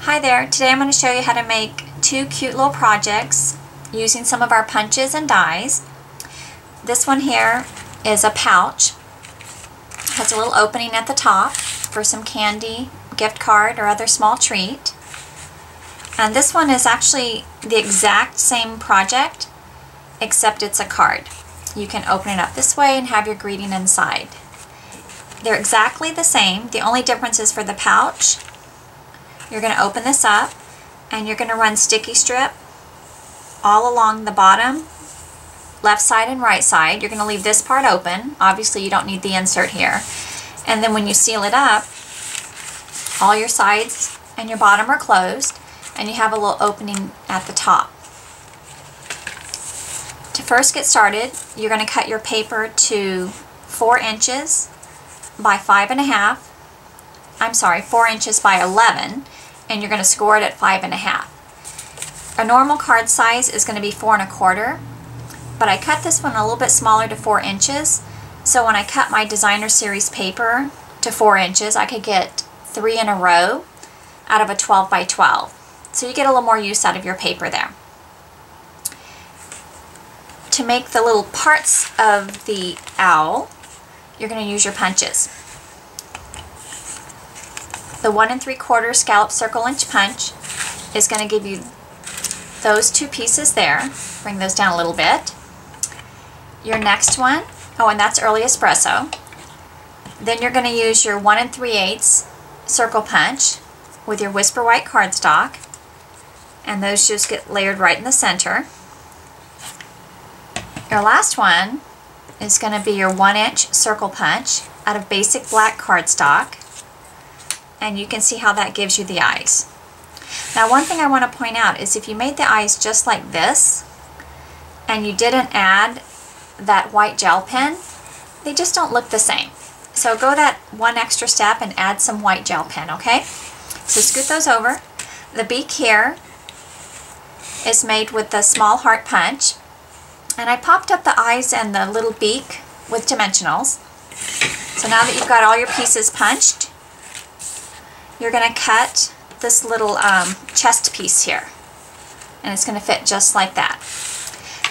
Hi there, today I'm going to show you how to make two cute little projects using some of our punches and dies. This one here is a pouch. It has a little opening at the top for some candy, gift card, or other small treat. And this one is actually the exact same project, except it's a card. You can open it up this way and have your greeting inside. They're exactly the same. The only difference is for the pouch. You're going to open this up and you're going to run sticky strip all along the bottom, left side and right side. You're going to leave this part open. Obviously you don't need the insert here. And then when you seal it up, all your sides and your bottom are closed and you have a little opening at the top. To first get started, you're going to cut your paper to 4 inches by 5.5. I'm sorry, 4 inches by 11, and you're going to score it at 5.5. A normal card size is going to be 4 1/4, but I cut this one a little bit smaller to 4 inches, so when I cut my designer series paper to 4 inches, I could get 3 in a row out of a 12 by 12. So you get a little more use out of your paper there. To make the little parts of the owl, you're going to use your punches. The 1 3/4 scallop circle inch punch is going to give you those two pieces there. Bring those down a little bit. Your next one, oh, and that's early espresso. Then you're going to use your 1 3/8 circle punch with your whisper white cardstock, and those just get layered right in the center. Your last one is going to be your 1 inch circle punch out of basic black cardstock. And you can see how that gives you the eyes. Now, one thing I want to point out is if you made the eyes just like this and you didn't add that white gel pen, they just don't look the same. So go that one extra step and add some white gel pen, okay? So scoot those over. The beak here is made with the small heart punch, and I popped up the eyes and the little beak with dimensionals. So now that you've got all your pieces punched, you're going to cut this little chest piece here, and it's going to fit just like that.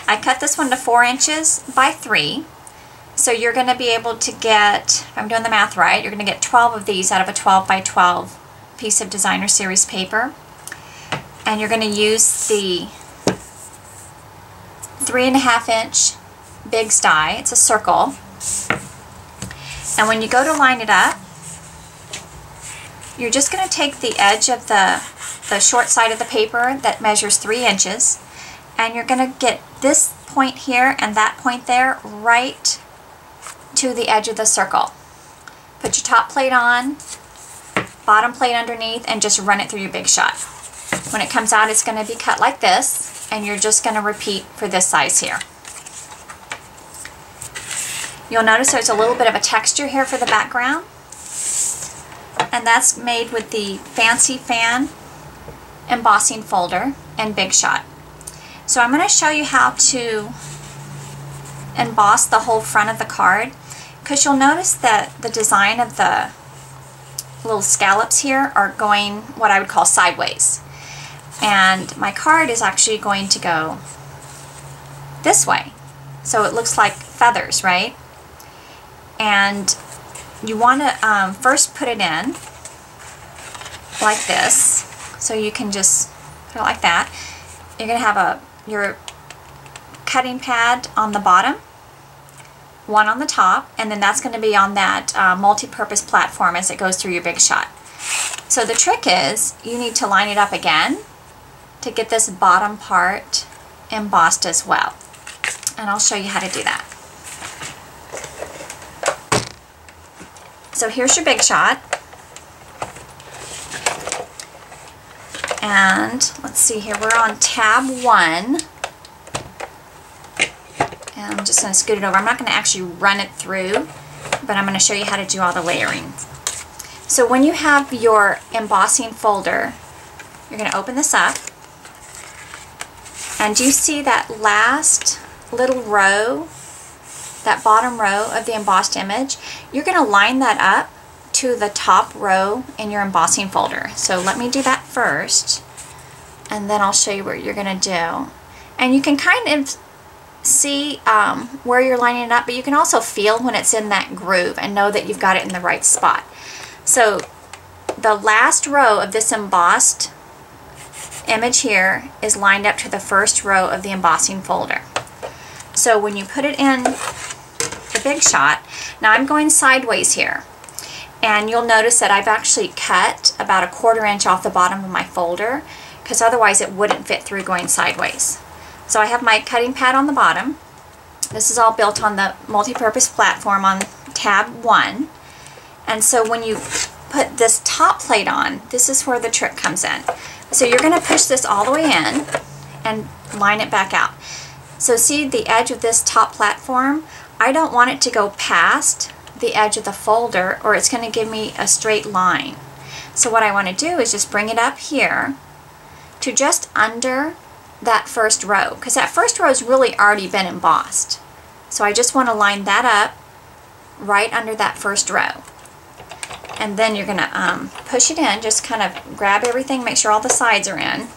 I cut this one to 4 inches by 3, so you're going to be able to get, if I'm doing the math right, you're going to get 12 of these out of a 12 by 12 piece of designer series paper, and you're going to use the 3.5 inch Big's die. It's a circle, and when you go to line it up, you're just going to take the edge of the short side of the paper that measures 3 inches, and you're going to get this point here and that point there right to the edge of the circle. Put your top plate on, bottom plate underneath, and just run it through your Big Shot. When it comes out, it's going to be cut like this, and you're just going to repeat for this size here. You'll notice there's a little bit of a texture here for the background, and that's made with the Fancy Fan embossing folder and Big Shot. So I'm going to show you how to emboss the whole front of the card, because you'll notice that the design of the little scallops here are going what I would call sideways. And my card is actually going to go this way. So it looks like feathers, right? And you want to first put it in like this, so you can just put it like that. You're going to have your cutting pad on the bottom, one on the top, and then that's going to be on that multi-purpose platform as it goes through your Big Shot. So the trick is you need to line it up again to get this bottom part embossed as well. And I'll show you how to do that. So here's your Big Shot, and let's see here, we're on tab 1, and I'm just going to scoot it over. I'm not going to actually run it through, but I'm going to show you how to do all the layering. So when you have your embossing folder, you're going to open this up, and do you see that last little row, that bottom row of the embossed image? You're going to line that up to the top row in your embossing folder. So let me do that first, and then I'll show you what you're going to do. And you can kind of see where you're lining it up, but you can also feel when it's in that groove and know that you've got it in the right spot. So the last row of this embossed image here is lined up to the first row of the embossing folder. So when you put it in the Big Shot, now I'm going sideways here, and you'll notice that I've actually cut about 1/4 inch off the bottom of my folder, because otherwise it wouldn't fit through going sideways. So I have my cutting pad on the bottom. This is all built on the multi-purpose platform on tab 1. And so when you put this top plate on, this is where the trick comes in. So you're going to push this all the way in and line it back out. So see the edge of this top platform? I don't want it to go past the edge of the folder, or it's going to give me a straight line. So what I want to do is just bring it up here to just under that first row, because that first row has really already been embossed. So I just want to line that up right under that first row. And then you're going to push it in, just kind of grab everything, make sure all the sides are in.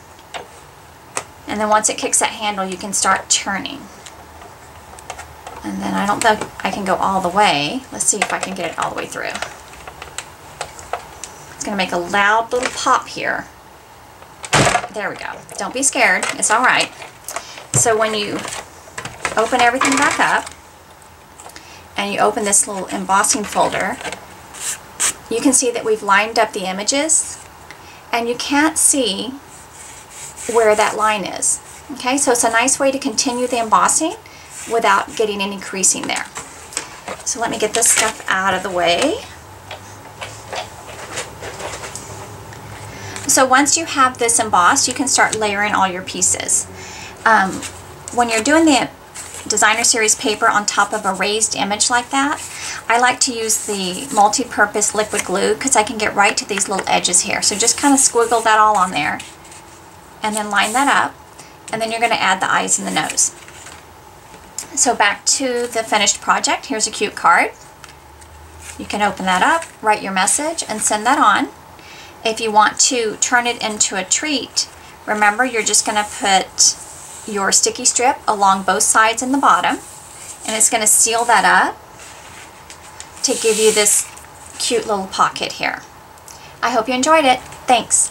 And then once it kicks that handle, you can start turning. And then I don't think I can go all the way. Let's see if I can get it all the way through. It's going to make a loud little pop here. There we go. Don't be scared. It's all right. So when you open everything back up and you open this little embossing folder, you can see that we've lined up the images, and you can't see where that line is. Okay, so it's a nice way to continue the embossing without getting any creasing there. So let me get this stuff out of the way. So once you have this embossed, you can start layering all your pieces. When you're doing the designer series paper on top of a raised image like that, I like to use the multi-purpose liquid glue, because I can get right to these little edges here. So just kind of squiggle that all on there and then line that up, and then you're going to add the eyes and the nose. So back to the finished project. Here's a cute card. You can open that up, write your message, and send that on. If you want to turn it into a treat, remember you're just going to put your sticky strip along both sides and the bottom, and it's going to seal that up to give you this cute little pocket here. I hope you enjoyed it. Thanks.